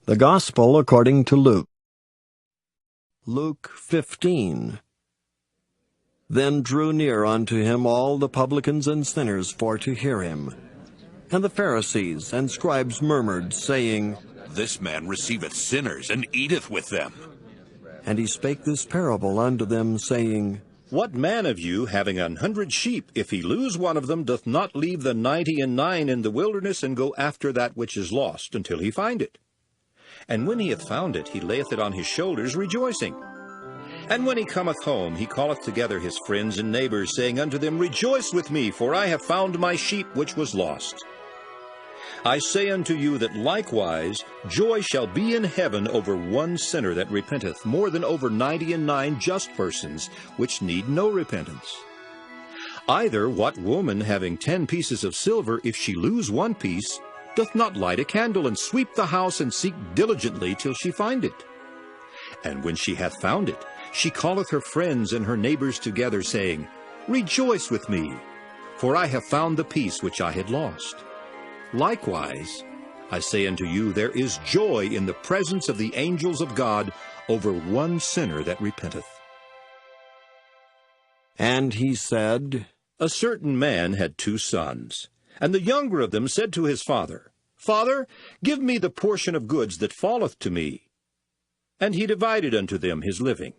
The Gospel according to Luke. Luke 15. Then drew near unto him all the publicans and sinners for to hear him. And the Pharisees and scribes murmured, saying, This man receiveth sinners, and eateth with them. And he spake this parable unto them, saying, What man of you, having 100 sheep, if he lose one of them, doth not leave the 99 in the wilderness, and go after that which is lost, until he find it? And when he hath found it, he layeth it on his shoulders, rejoicing. And when he cometh home, he calleth together his friends and neighbors, saying unto them, Rejoice with me, for I have found my sheep which was lost. I say unto you that likewise joy shall be in heaven over one sinner that repenteth, more than over 99 just persons, which need no repentance. Either what woman, having 10 pieces of silver, if she lose one piece, doth not light a candle, and sweep the house, and seek diligently till she find it? And when she hath found it, she calleth her friends and her neighbors together, saying, Rejoice with me, for I have found the piece which I had lost. Likewise, I say unto you, there is joy in the presence of the angels of God over one sinner that repenteth. And he said, A certain man had 2 sons. And the younger of them said to his father, Father, give me the portion of goods that falleth to me. And he divided unto them his living.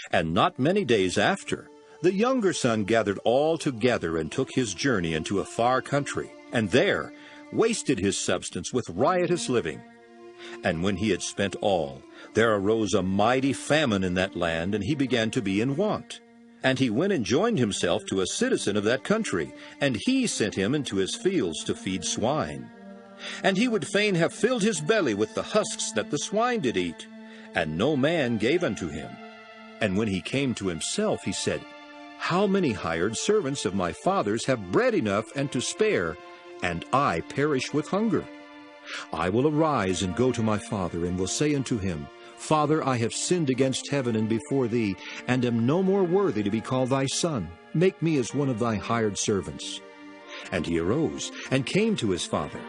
And not many days after, the younger son gathered all together, and took his journey into a far country, and there wasted his substance with riotous living. And when he had spent all, there arose a mighty famine in that land, and he began to be in want. And he went and joined himself to a citizen of that country, and he sent him into his fields to feed swine. And he would fain have filled his belly with the husks that the swine did eat, and no man gave unto him. And when he came to himself, he said, How many hired servants of my father's have bread enough and to spare, and I perish with hunger? I will arise and go to my father, and will say unto him, Father, I have sinned against heaven and before thee, and am no more worthy to be called thy son. Make me as one of thy hired servants. And he arose and came to his father.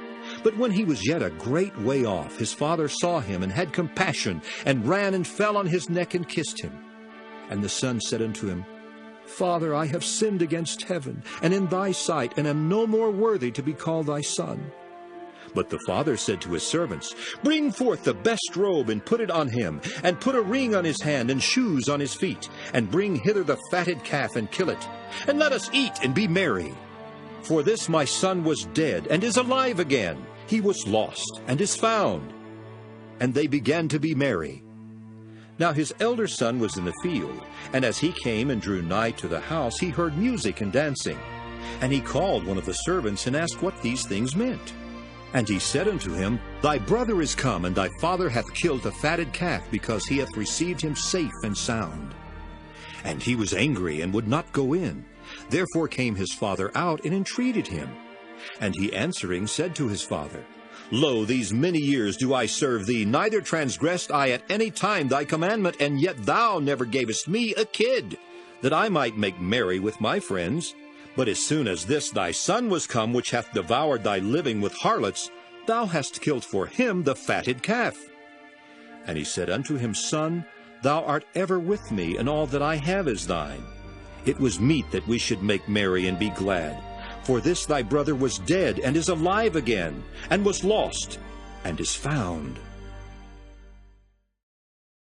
But when he was yet a great way off, his father saw him, and had compassion, and ran and fell on his neck and kissed him. And the son said unto him, Father, I have sinned against heaven, and in thy sight, and am no more worthy to be called thy son. But the father said to his servants, Bring forth the best robe, and put it on him, and put a ring on his hand, and shoes on his feet, and bring hither the fatted calf, and kill it, and let us eat and be merry. For this my son was dead, and is alive again. He was lost, and is found. And they began to be merry. Now his elder son was in the field, and as he came and drew nigh to the house, he heard music and dancing. And he called one of the servants, and asked what these things meant. And he said unto him, Thy brother is come, and thy father hath killed the fatted calf, because he hath received him safe and sound. And he was angry, and would not go in. Therefore came his father out, and entreated him. And he answering said to his father, Lo, these many years do I serve thee, neither transgressed I at any time thy commandment, and yet thou never gavest me a kid, that I might make merry with my friends. But as soon as this thy son was come, which hath devoured thy living with harlots, thou hast killed for him the fatted calf. And he said unto him, Son, thou art ever with me, and all that I have is thine. It was meet that we should make merry and be glad. For this thy brother was dead, and is alive again, and was lost, and is found.